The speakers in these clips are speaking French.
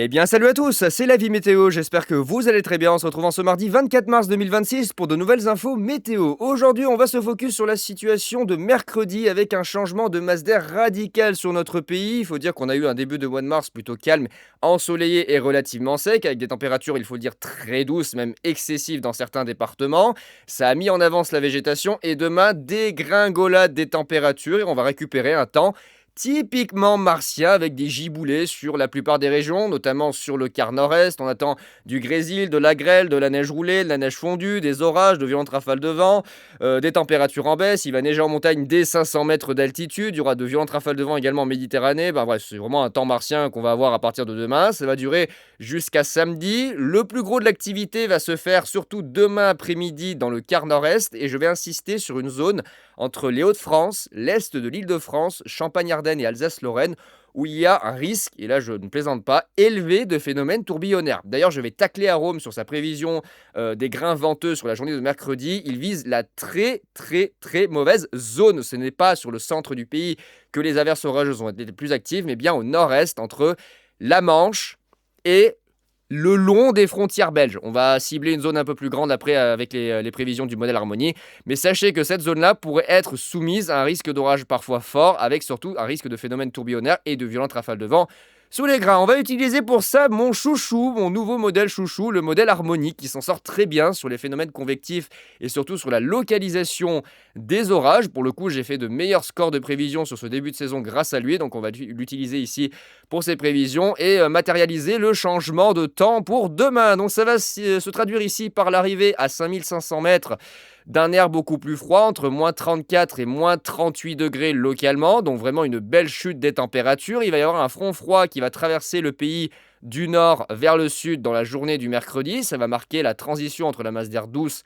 Eh bien, salut à tous, c'est la vie météo. J'espère que vous allez très bien. On se retrouve en ce mardi 24 mars 2026 pour de nouvelles infos météo. Aujourd'hui, on va se focus sur la situation de mercredi avec un changement de masse d'air radical sur notre pays. Il faut dire qu'on a eu un début de mois de mars plutôt calme, ensoleillé et relativement sec, avec des températures, il faut le dire, très douces, même excessives dans certains départements. Ça a mis en avance la végétation et demain, dégringolade des températures et on va récupérer un temps typiquement martien avec des giboulées sur la plupart des régions, notamment sur le quart nord-est. On attend du grésil, de la grêle, de la neige roulée, de la neige fondue, des orages, de violentes rafales de vent, des températures en baisse. Il va neiger en montagne dès 500 mètres d'altitude. Il y aura de violentes rafales de vent également en Méditerranée. Bref, c'est vraiment un temps martien qu'on va avoir à partir de demain. Ça va durer jusqu'à samedi. Le plus gros de l'activité va se faire surtout demain après-midi dans le quart nord-est. Et je vais insister sur une zone entre les Hauts-de-France, l'est de l'Île-de-France, Champagne-Ardenne et Alsace-Lorraine, où il y a un risque, et là je ne plaisante pas, élevé de phénomènes tourbillonnaires. D'ailleurs, je vais tacler Arome sur sa prévision des grains venteux sur la journée de mercredi. Il vise la très mauvaise zone. Ce n'est pas sur le centre du pays que les averses orageuses vont être les plus actives, mais bien au nord-est, entre la Manche et le long des frontières belges. On va cibler une zone un peu plus grande après avec les prévisions du modèle Harmonie. Mais sachez que cette zone-là pourrait être soumise à un risque d'orage parfois fort, avec surtout un risque de phénomènes tourbillonnaires et de violentes rafales de vent sous les grains. On va utiliser pour ça mon chouchou, mon nouveau modèle chouchou, le modèle Harmonie, qui s'en sort très bien sur les phénomènes convectifs et surtout sur la localisation des orages. Pour le coup, j'ai fait de meilleurs scores de prévision sur ce début de saison grâce à lui, donc on va l'utiliser ici pour ces prévisions et matérialiser le changement de temps pour demain. Donc ça va se traduire ici par l'arrivée à 5500 mètres d'un air beaucoup plus froid, entre moins 34 et moins 38 degrés localement, donc vraiment une belle chute des températures. Il va y avoir un front froid qui va traverser le pays du nord vers le sud dans la journée du mercredi. Ça va marquer la transition entre la masse d'air douce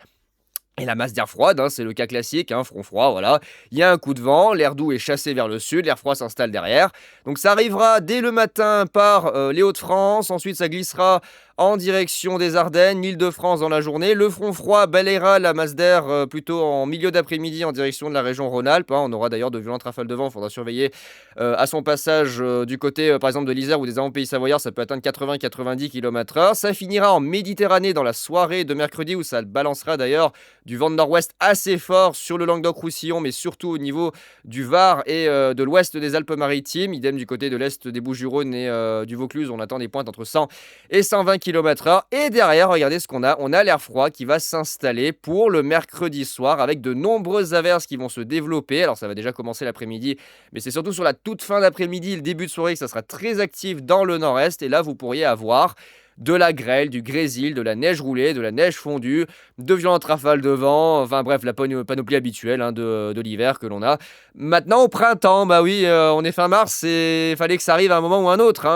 et la masse d'air froide, c'est le cas classique, front froid, voilà. Il y a un coup de vent, l'air doux est chassé vers le sud, l'air froid s'installe derrière. Donc ça arrivera dès le matin par les Hauts-de-France, ensuite ça glissera en direction des Ardennes, l'Île-de-France dans la journée. Le front froid balayera la masse d'air plutôt en milieu d'après-midi en direction de la région Rhône-Alpes. On aura d'ailleurs de violentes rafales de vent, il faudra surveiller à son passage du côté par exemple de l'Isère ou des avant-pays savoyards, ça peut atteindre 80-90 km/h. Ça finira en Méditerranée dans la soirée de mercredi où ça balancera d'ailleurs du vent de nord-ouest assez fort sur le Languedoc-Roussillon, mais surtout au niveau du Var et de l'ouest des Alpes-Maritimes. Idem du côté de l'est des Bouches-du-Rhône et du Vaucluse, on attend des pointes entre 100 et 120 km/h. Et derrière, regardez ce qu'on a. On a l'air froid qui va s'installer pour le mercredi soir avec de nombreuses averses qui vont se développer. Alors ça va déjà commencer l'après-midi, mais c'est surtout sur la toute fin d'après-midi, le début de soirée, que ça sera très actif dans le nord-est. Et là, vous pourriez avoir de la grêle, du grésil, de la neige roulée, de la neige fondue, de violentes rafales de vent, enfin bref, la panoplie habituelle de l'hiver que l'on a. Maintenant au printemps, bah oui, on est fin mars et il fallait que ça arrive à un moment ou un autre.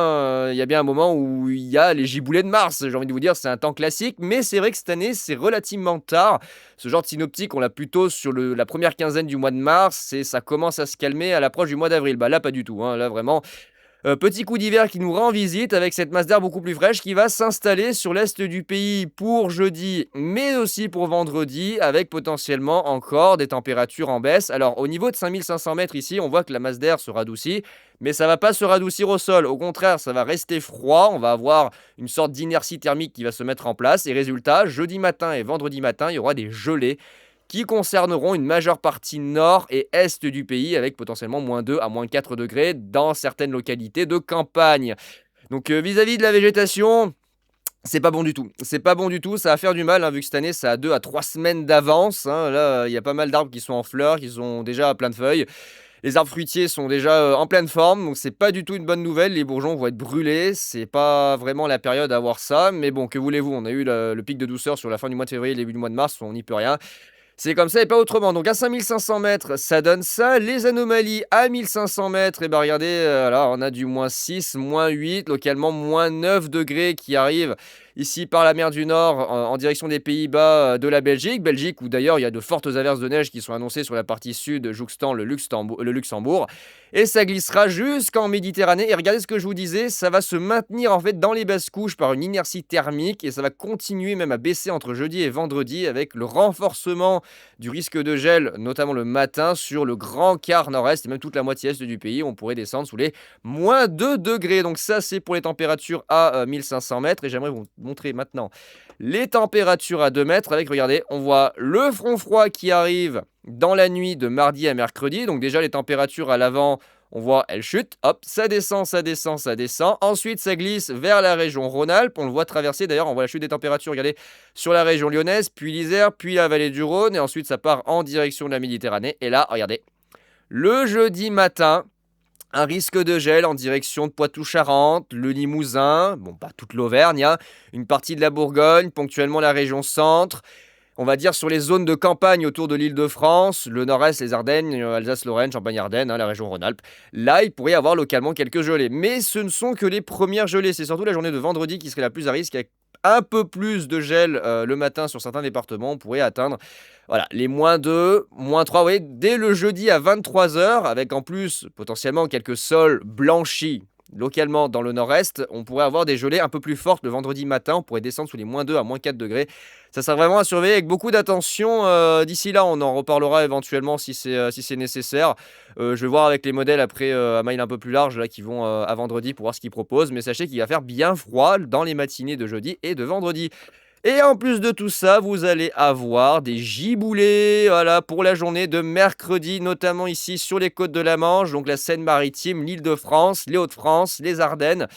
Il y a bien un moment où il y a les giboulées de mars, j'ai envie de vous dire, c'est un temps classique, mais c'est vrai que cette année, c'est relativement tard. Ce genre de synoptique, on l'a plutôt sur la première quinzaine du mois de mars et ça commence à se calmer à l'approche du mois d'avril. Bah là, pas du tout, là vraiment. Petit coup d'hiver qui nous rend visite avec cette masse d'air beaucoup plus fraîche qui va s'installer sur l'est du pays pour jeudi, mais aussi pour vendredi, avec potentiellement encore des températures en baisse. Alors au niveau de 5500 mètres ici, on voit que la masse d'air se radoucit, mais ça ne va pas se radoucir au sol. Au contraire, ça va rester froid. On va avoir une sorte d'inertie thermique qui va se mettre en place. Et résultat, jeudi matin et vendredi matin, il y aura des gelées qui concerneront une majeure partie nord et est du pays avec potentiellement moins 2 à moins 4 degrés dans certaines localités de campagne. Donc vis-à-vis de la végétation, c'est pas bon du tout. C'est pas bon du tout, ça va faire du mal vu que cette année ça a 2 à 3 semaines d'avance. Là, il y a pas mal d'arbres qui sont en fleurs, qui sont déjà à plein de feuilles. Les arbres fruitiers sont déjà en pleine forme, donc c'est pas du tout une bonne nouvelle. Les bourgeons vont être brûlés, c'est pas vraiment la période à voir ça. Mais bon, que voulez-vous, on a eu le pic de douceur sur la fin du mois de février, début du mois de mars, on n'y peut rien. C'est comme ça et pas autrement. Donc à 5500 mètres, ça donne ça. Les anomalies à 1500 mètres, et ben regardez, là, on a du moins 6, moins 8, localement moins 9 degrés qui arrivent ici par la mer du Nord en direction des Pays-Bas, de la Belgique. Belgique où d'ailleurs il y a de fortes averses de neige qui sont annoncées sur la partie sud jouxtant le Luxembourg. Et ça glissera jusqu'en Méditerranée. Et regardez ce que je vous disais, ça va se maintenir en fait dans les basses couches par une inertie thermique et ça va continuer même à baisser entre jeudi et vendredi avec le renforcement du risque de gel, notamment le matin sur le grand quart nord-est et même toute la moitié est du pays. On pourrait descendre sous les moins 2 degrés. Donc ça c'est pour les températures à 1500 mètres et j'aimerais vous montrer maintenant les températures à 2 mètres avec, regardez, on voit le front froid qui arrive dans la nuit de mardi à mercredi. Donc déjà les températures à l'avant, on voit, elles chutent, hop, ça descend, ça descend, ça descend. Ensuite, ça glisse vers la région Rhône-Alpes. On le voit traverser, d'ailleurs, on voit la chute des températures, regardez, sur la région lyonnaise, puis l'Isère, puis la vallée du Rhône. Et ensuite, ça part en direction de la Méditerranée. Et là, regardez, le jeudi matin, un risque de gel en direction de Poitou-Charentes, le Limousin, bon, pas toute l'Auvergne, hein, une partie de la Bourgogne, ponctuellement la région centre. On va dire sur les zones de campagne autour de l'Île-de-France, le nord-est, les Ardennes, Alsace-Lorraine, Champagne-Ardenne, hein, la région Rhône-Alpes. Là, il pourrait y avoir localement quelques gelées. Mais ce ne sont que les premières gelées. C'est surtout la journée de vendredi qui serait la plus à risque, avec un peu plus de gel le matin sur certains départements. On pourrait atteindre voilà, les moins 2, moins 3, vous voyez, dès le jeudi à 23 heures, avec en plus potentiellement quelques sols blanchis. Localement dans le nord-est, on pourrait avoir des gelées un peu plus fortes le vendredi matin. On pourrait descendre sous les moins 2 à moins 4 degrés. Ça sera vraiment à surveiller avec beaucoup d'attention. D'ici là, on en reparlera éventuellement si c'est nécessaire. Je vais voir avec les modèles après à maille un peu plus large là, qui vont à vendredi pour voir ce qu'ils proposent. Mais sachez qu'il va faire bien froid dans les matinées de jeudi et de vendredi. Et en plus de tout ça, vous allez avoir des giboulées voilà, pour la journée de mercredi, notamment ici sur les côtes de la Manche, donc la Seine-Maritime, l'Île-de-France, les Hauts-de-France, les Ardennes,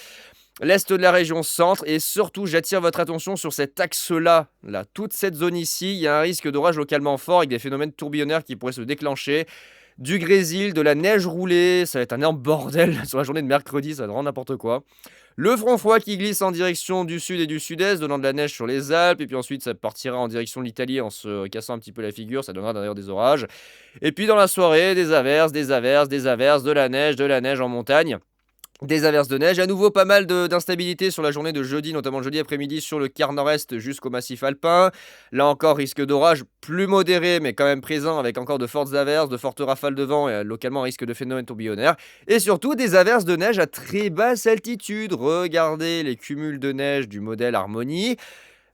l'est de la région centre. Et surtout, j'attire votre attention sur cet axe-là, là, toute cette zone ici. Il y a un risque d'orage localement fort avec des phénomènes tourbillonnaires qui pourraient se déclencher. Du grésil, de la neige roulée, ça va être un énorme bordel sur la journée de mercredi, ça va rendre n'importe quoi. Le front froid qui glisse en direction du sud et du sud-est, donnant de la neige sur les Alpes, et puis ensuite ça partira en direction de l'Italie en se cassant un petit peu la figure, ça donnera d'ailleurs des orages. Et puis dans la soirée, des averses, des averses, des averses, de la neige en montagne. Des averses de neige, à nouveau pas mal d'instabilité sur la journée de jeudi, notamment jeudi après-midi sur le quart nord-est jusqu'au massif alpin. Là encore, risque d'orage plus modéré, mais quand même présent, avec encore de fortes averses, de fortes rafales de vent et localement risque de phénomènes tourbillonnaires. Et surtout des averses de neige à très basse altitude. Regardez les cumuls de neige du modèle Harmonie.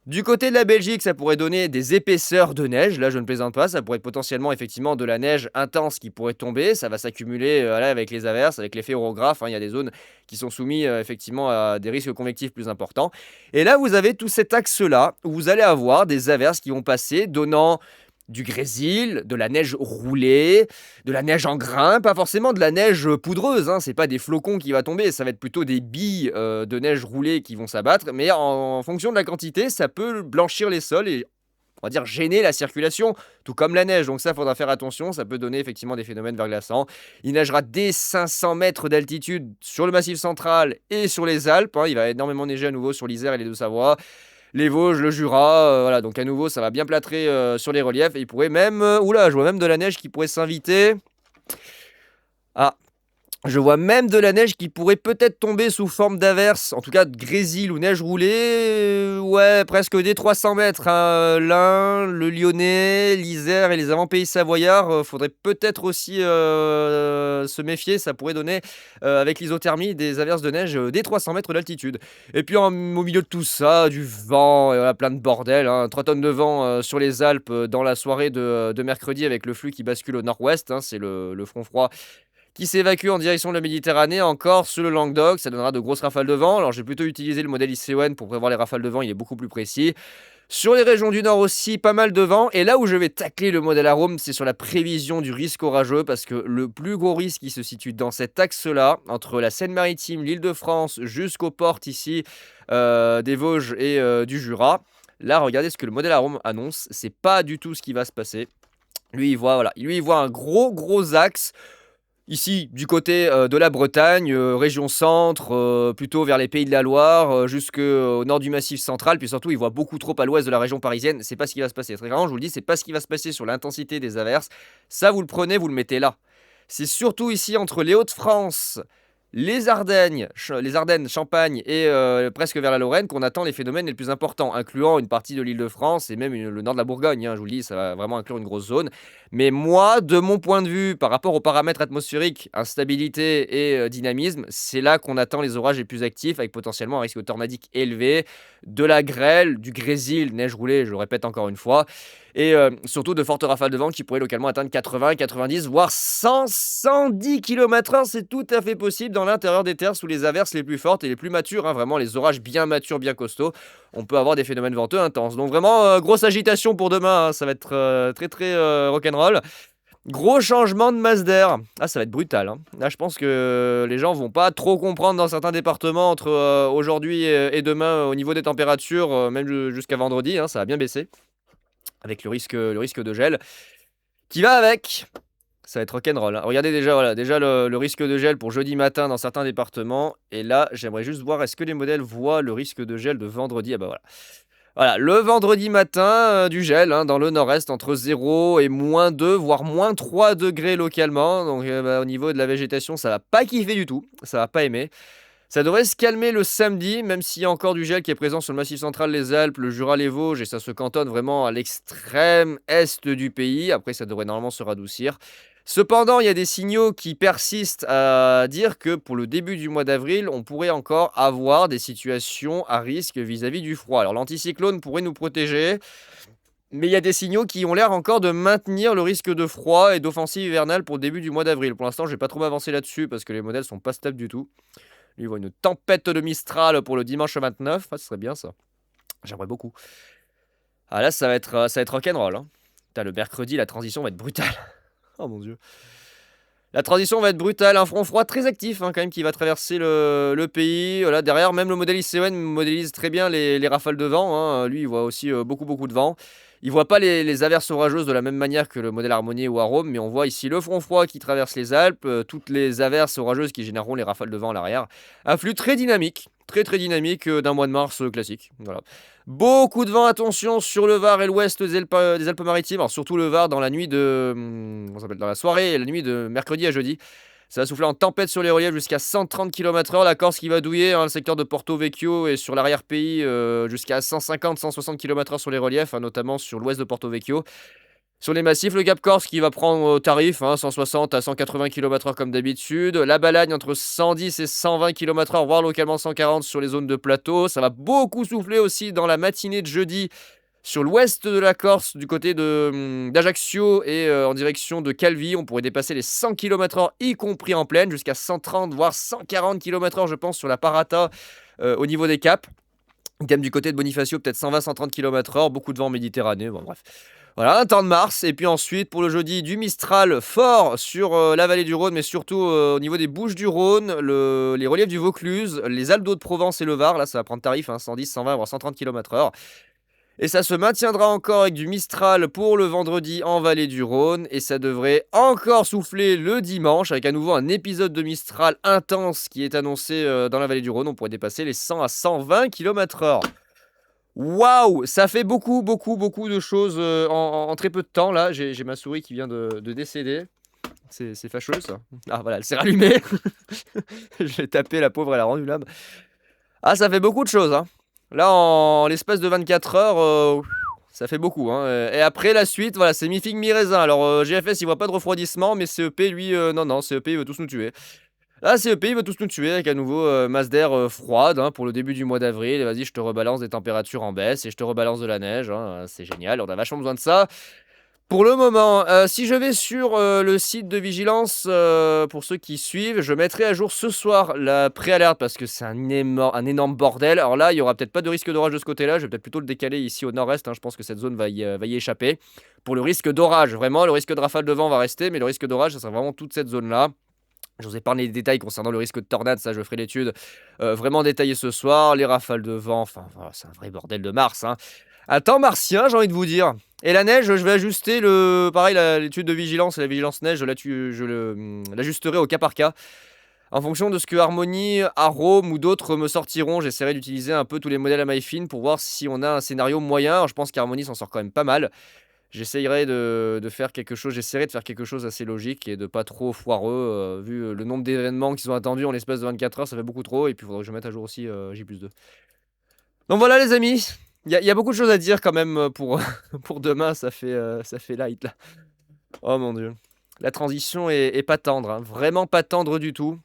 Du côté de la Belgique, ça pourrait donner des épaisseurs de neige. Là, je ne plaisante pas. Ça pourrait être potentiellement, effectivement, de la neige intense qui pourrait tomber. Ça va s'accumuler là, avec les averses, avec l'effet orographe. Hein. Il y a des zones qui sont soumises, effectivement, à des risques convectifs plus importants. Et là, vous avez tout cet axe-là où vous allez avoir des averses qui vont passer, donnant du grésil, de la neige roulée, de la neige en grains, pas forcément de la neige poudreuse, hein, c'est pas des flocons qui vont tomber, ça va être plutôt des billes de neige roulée qui vont s'abattre, mais en fonction de la quantité, ça peut blanchir les sols et on va dire gêner la circulation, tout comme la neige, donc ça faudra faire attention, ça peut donner effectivement des phénomènes verglaçants. Il neigera dès 500 mètres d'altitude sur le Massif central et sur les Alpes, hein, il va énormément neiger à nouveau sur l'Isère et les Deux-Savoie. Les Vosges, le Jura, voilà, donc à nouveau ça va bien plâtrer sur les reliefs et il pourrait même, oula, je vois même de la neige qui pourrait s'inviter. Ah, je vois même de la neige qui pourrait peut-être tomber sous forme d'averse, en tout cas de grésil ou neige roulée, ouais, presque des 300 mètres. Hein. L'Ain, le Lyonnais, l'Isère et les avant-pays savoyards, faudrait peut-être aussi se méfier, ça pourrait donner, avec l'isothermie, des averses de neige des 300 mètres d'altitude. Et puis au milieu de tout ça, du vent, et voilà, plein de bordel, hein, 3 tonnes de vent sur les Alpes dans la soirée de mercredi avec le flux qui bascule au nord-ouest, hein, c'est le front froid qui s'évacue en direction de la Méditerranée, encore sur le Languedoc, ça donnera de grosses rafales de vent. Alors j'ai plutôt utilisé le modèle ICON pour prévoir les rafales de vent, il est beaucoup plus précis. Sur les régions du nord aussi, pas mal de vent. Et là où je vais tacler le modèle Arome, c'est sur la prévision du risque orageux, parce que le plus gros risque qui se situe dans cet axe-là, entre la Seine-Maritime, l'Île-de-France, jusqu'aux portes ici des Vosges et du Jura. Là, regardez ce que le modèle Arome annonce, c'est pas du tout ce qui va se passer. Lui, il voit un gros axe. Ici, du côté de la Bretagne, région centre, plutôt vers les Pays de la Loire, jusqu'au nord du Massif central, puis surtout, il voit beaucoup trop à l'ouest de la région parisienne. C'est pas ce qui va se passer. Très clairement, je vous le dis, c'est pas ce qui va se passer sur l'intensité des averses. Ça, vous le prenez, vous le mettez là. C'est surtout ici entre les Hauts-de-France Les Ardennes, Champagne et presque vers la Lorraine qu'on attend les phénomènes les plus importants, incluant une partie de l'Île-de-France et même le nord de la Bourgogne, hein, je vous le dis, ça va vraiment inclure une grosse zone. Mais moi, de mon point de vue, par rapport aux paramètres atmosphériques, instabilité et dynamisme, c'est là qu'on attend les orages les plus actifs avec potentiellement un risque tornadique élevé, de la grêle, du grésil, neige roulée, je le répète encore une fois, et surtout de fortes rafales de vent qui pourraient localement atteindre 80, 90, voire 100, 110 km/h. C'est tout à fait possible dans l'intérieur des terres sous les averses les plus fortes et les plus matures, hein, vraiment les orages bien matures, bien costauds. On peut avoir des phénomènes venteux intenses. Donc vraiment, grosse agitation pour demain, hein, ça va être très très rock'n'roll. Gros changement de masse d'air. Ah, ça va être brutal, hein. Là, je pense que les gens vont pas trop comprendre dans certains départements entre aujourd'hui et demain au niveau des températures, même jusqu'à vendredi, hein, ça va bien baisser avec le risque de gel qui va avec. Ça va être rock'n'roll, hein. Regardez déjà, voilà, déjà le risque de gel pour jeudi matin dans certains départements. Et là, j'aimerais juste voir, est-ce que les modèles voient le risque de gel de vendredi? Ah bah voilà. Voilà, le vendredi matin, du gel, hein, dans le nord-est, entre 0 et -2, voire -3 degrés localement. Donc bah, au niveau de la végétation, ça va pas kiffer du tout, ça va pas aimer. Ça devrait se calmer le samedi, même s'il y a encore du gel qui est présent sur le Massif central, les Alpes, le Jura, les Vosges, et ça se cantonne vraiment à l'extrême est du pays. Après, ça devrait normalement se radoucir. Cependant, il y a des signaux qui persistent à dire que pour le début du mois d'avril, on pourrait encore avoir des situations à risque vis-à-vis du froid. Alors, l'anticyclone pourrait nous protéger, mais il y a des signaux qui ont l'air encore de maintenir le risque de froid et d'offensive hivernale pour le début du mois d'avril. Pour l'instant, je vais pas trop m'avancer là-dessus parce que les modèles sont pas stables du tout. Lui, il voit une tempête de Mistral pour le dimanche 29. Ah, ce serait bien ça. J'aimerais beaucoup. Ah là, ça va être rock'n'roll, hein. Putain, le mercredi, la transition va être brutale. Oh mon dieu. La transition va être brutale. Un front froid très actif, hein, quand même, qui va traverser le pays. Là, derrière, même le modèle ICON modélise très bien les rafales de vent, hein. Lui, il voit aussi beaucoup, beaucoup de vent. Il voit pas les averses orageuses de la même manière que le modèle Harmony ou Arome, mais on voit ici le front froid qui traverse les Alpes, toutes les averses orageuses qui généreront les rafales de vent à l'arrière. Un flux très dynamique, très très dynamique d'un mois de mars classique. Voilà. Beaucoup de vent, attention, sur le Var et l'ouest des Alpes-Maritimes, alors surtout le Var dans la nuit de, comment ça s'appelle, dans la soirée et la nuit de mercredi à jeudi. Ça va souffler en tempête sur les reliefs jusqu'à 130 km/h. La Corse qui va douiller, hein, le secteur de Porto Vecchio et sur l'arrière-pays jusqu'à 150-160 km/h sur les reliefs, hein, notamment sur l'ouest de Porto Vecchio. Sur les massifs, le Cap Corse qui va prendre au tarif, hein, 160 à 180 km/h comme d'habitude. La Balagne entre 110 et 120 km/h, voire localement 140 sur les zones de plateau. Ça va beaucoup souffler aussi dans la matinée de jeudi sur l'ouest de la Corse, du côté d'Ajaccio et en direction de Calvi. On pourrait dépasser les 100 km/h, y compris en plaine, jusqu'à 130 voire 140 km/h, je pense, sur la Parata au niveau des caps. Idem du côté de Bonifacio, peut-être 120-130 km/h, beaucoup de vent en Méditerranée, bon bref. Voilà, un temps de Mars, et puis ensuite, pour le jeudi, du Mistral fort sur la vallée du Rhône, mais surtout au niveau des Bouches-du-Rhône, les reliefs du Vaucluse, les Alpes d'Haute-Provence et le Var, là ça va prendre tarif, hein, 110, 120, voire 130 km/h. Et ça se maintiendra encore avec du Mistral pour le vendredi en vallée du Rhône. Et ça devrait encore souffler le dimanche avec à nouveau un épisode de Mistral intense qui est annoncé dans la vallée du Rhône. On pourrait dépasser les 100 à 120 km/h. Waouh, ça fait beaucoup, beaucoup, beaucoup de choses en très peu de temps. Là, j'ai ma souris qui vient de décéder. C'est fâcheux ça. Ah voilà, elle s'est rallumée. Je l'ai tapé, la pauvre, elle a rendu l'âme. Ah, ça fait beaucoup de choses, hein. Là, en l'espace de 24 heures, ça fait beaucoup, hein. Et après, la suite, voilà, c'est mi-figue, mi-raisin. Alors, GFS, il voit pas de refroidissement, mais CEP, lui, non, CEP, il veut tous nous tuer. Là, CEP, il veut tous nous tuer avec à nouveau masse d'air froide, hein, pour le début du mois d'avril. Et vas-y, je te rebalance des températures en baisse et je te rebalance de la neige, hein. C'est génial, on a vachement besoin de ça. Pour le moment, si je vais sur le site de vigilance, pour ceux qui suivent, je mettrai à jour ce soir la préalerte parce que c'est un énorme bordel. Alors là, il y aura peut-être pas de risque d'orage de ce côté-là. Je vais peut-être plutôt le décaler ici au nord-est, hein. Je pense que cette zone va y échapper. Pour le risque d'orage, vraiment, le risque de rafale de vent va rester, mais le risque d'orage, ça sera vraiment toute cette zone-là. Je vous ai parlé des détails concernant le risque de tornade, ça je ferai l'étude vraiment détaillée ce soir. Les rafales de vent, enfin voilà, c'est un vrai bordel de Mars, hein. Un temps martien, j'ai envie de vous dire. Et la neige, je vais ajuster pareil, l'étude de vigilance et la vigilance neige, l'ajusterai au cas par cas. En fonction de ce que Harmony, Arome ou d'autres me sortiront, j'essaierai d'utiliser un peu tous les modèles à maille fine pour voir si on a un scénario moyen. Alors, je pense qu'Harmony s'en sort quand même pas mal. J'essayerai de faire quelque chose j'essaierai de faire quelque chose assez logique et de pas trop foireux, vu, le nombre d'événements qui sont attendus en l'espace de 24 heures, ça fait beaucoup trop et puis il faudrait que je mette à jour aussi, J+2. Donc voilà les amis, il y a beaucoup de choses à dire quand même, pour, pour demain, ça fait light là. Oh mon Dieu. La transition est pas tendre, hein, vraiment pas tendre du tout.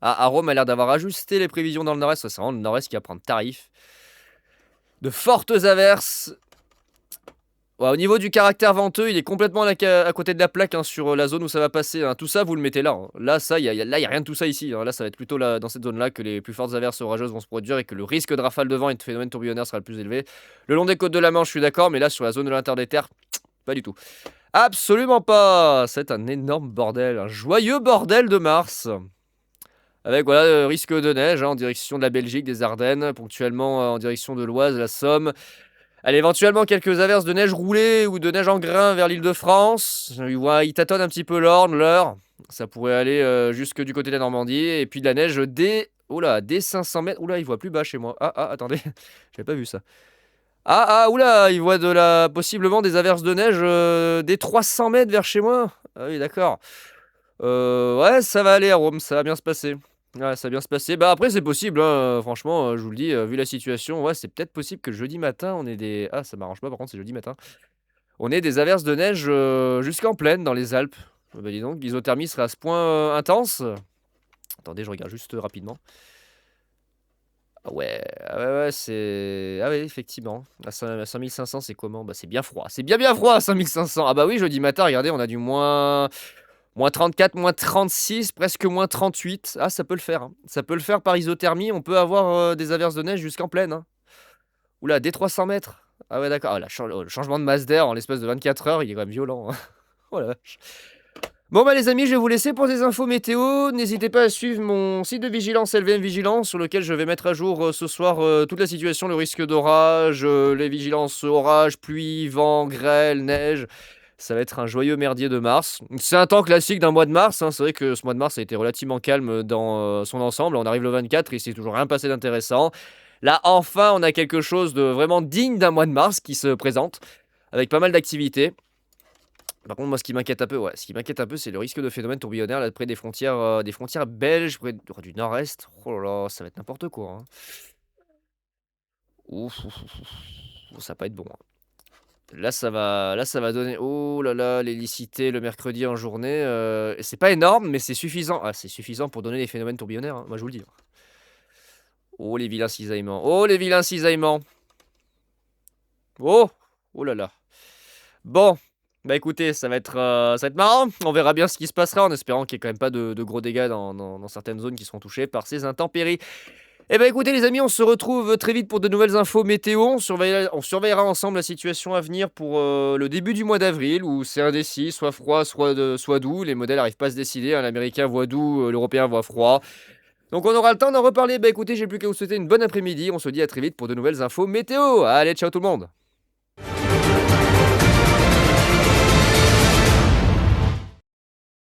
Ah, Rome a l'air d'avoir ajusté les prévisions dans le nord-est, ouais, c'est vraiment le nord-est qui va prendre tarif. De fortes averses. Ouais, au niveau du caractère venteux, il est complètement à côté de la plaque, hein, sur la zone où ça va passer, hein. Tout ça, vous le mettez là, hein. Là, ça, là, il y a rien de tout ça ici, hein. Là, ça va être plutôt là, dans cette zone-là que les plus fortes averses orageuses vont se produire et que le risque de rafale de vent et de phénomène tourbillonnaire sera le plus élevé. Le long des côtes de la Manche, je suis d'accord, mais là, sur la zone de l'intérieur des terres, pas du tout. Absolument pas. C'est un énorme bordel, un joyeux bordel de Mars. Avec voilà, risque de neige, hein, en direction de la Belgique, des Ardennes, ponctuellement en direction de l'Oise, la Somme. Allez, éventuellement quelques averses de neige roulée ou de neige en grains vers l'Île-de-France. Il tâtonne un petit peu l'Orne, l'Eure. Ça pourrait aller jusque du côté de la Normandie. Et puis de la neige dès 500 mètres. Oula, il voit plus bas chez moi. Attendez, j'avais pas vu ça. Oula, il voit possiblement des averses de neige dès 300 mètres vers chez moi. Ah oui, d'accord. Ouais, ça va aller à Rome, ça va bien se passer. Ouais, ça va bien se passer. Bah après, c'est possible, hein, franchement, je vous le dis, vu la situation, ouais, c'est peut-être possible que jeudi matin, on ait des. Ah, ça m'arrange pas, par contre, c'est jeudi matin. On ait des averses de neige jusqu'en plaine dans les Alpes. Bah dis donc, l'isothermie serait à ce point intense. Attendez, je regarde juste rapidement. Ouais, c'est. Ah ouais, effectivement. À 5500, c'est comment? Bah c'est bien froid. C'est bien bien froid à 5500. Ah bah oui, jeudi matin, regardez, on a du moins 34, moins 36, presque moins 38. Ah, ça peut le faire, hein. Ça peut le faire par isothermie. On peut avoir des averses de neige jusqu'en plaine, hein. Oula, dès 300 mètres. Ah ouais, d'accord. Ah, le changement de masse d'air en l'espace de 24 heures, il est quand même violent, hein. Oh la vache. Bon bah les amis, je vais vous laisser pour des infos météo. N'hésitez pas à suivre mon site de vigilance LVM Vigilance sur lequel je vais mettre à jour ce soir toute la situation, le risque d'orage, les vigilances orage, pluie, vent, grêle, neige. Ça va être un joyeux merdier de mars. C'est un temps classique d'un mois de mars, hein. C'est vrai que ce mois de mars a été relativement calme dans son ensemble. On arrive le 24 et il s'est toujours rien passé d'intéressant. Là, enfin, on a quelque chose de vraiment digne d'un mois de mars qui se présente, avec pas mal d'activités. Par contre, moi, ce qui m'inquiète un peu, ouais, ce qui m'inquiète un peu, c'est le risque de phénomène tourbillonnaire là, près des frontières belges, près du nord-est. Oh là là, ça va être n'importe quoi, hein. Ouf. Ça va pas être bon, hein. Là, ça va donner. Oh là là, l'hélicité le mercredi en journée. C'est pas énorme, mais c'est suffisant. Ah, c'est suffisant pour donner des phénomènes tourbillonnaires, hein, moi, je vous le dis. Oh, les vilains cisaillements. Oh, les vilains cisaillements. Oh, oh là là. Bon, bah écoutez, ça va être marrant. On verra bien ce qui se passera en espérant qu'il n'y ait quand même pas de gros dégâts dans certaines zones qui seront touchées par ces intempéries. Eh ben écoutez les amis, on se retrouve très vite pour de nouvelles infos météo. On surveillera ensemble la situation à venir pour le début du mois d'avril où c'est indécis, soit froid, soit doux. Les modèles n'arrivent pas à se décider, hein. L'américain voit doux, l'européen voit froid. Donc on aura le temps d'en reparler. Bah écoutez, j'ai plus qu'à vous souhaiter une bonne après-midi. On se dit à très vite pour de nouvelles infos météo. Allez, ciao tout le monde.